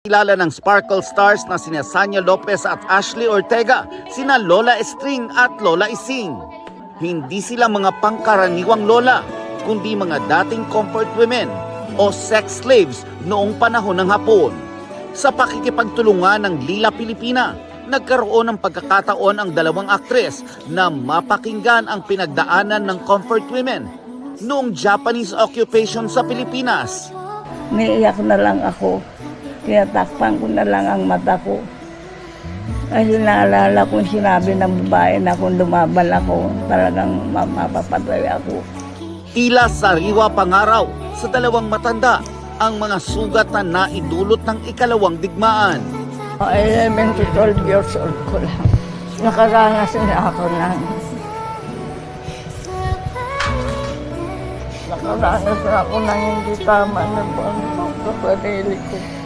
Kilala ng Sparkle Stars na sina Sanya Lopez at Ashley Ortega, sina Lola Estring at Lola Ising. Hindi sila mga pangkaraniwang lola, kundi mga dating comfort women o sex slaves noong panahon ng Hapon. Sa pakikipagtulungan ng Lila Pilipina, nagkaroon ng pagkakataon ang dalawang aktres na mapakinggan ang pinagdaanan ng comfort women noong Japanese occupation sa Pilipinas. Niiyak na lang ako. Tinatakpan ko na lang ang mata ko. Kasi naalala kong sinabi ng babae na kung lumaban ako, talagang mapapatay ako. Tila sariwa pangaraw sa dalawang matanda ang mga sugat na naidulot ng ikalawang digmaan. 11 to 12 years old ko lang. Nakaranas na ako ng... Nakaranas na ako ng hindi tama na buwan sa sarili ko.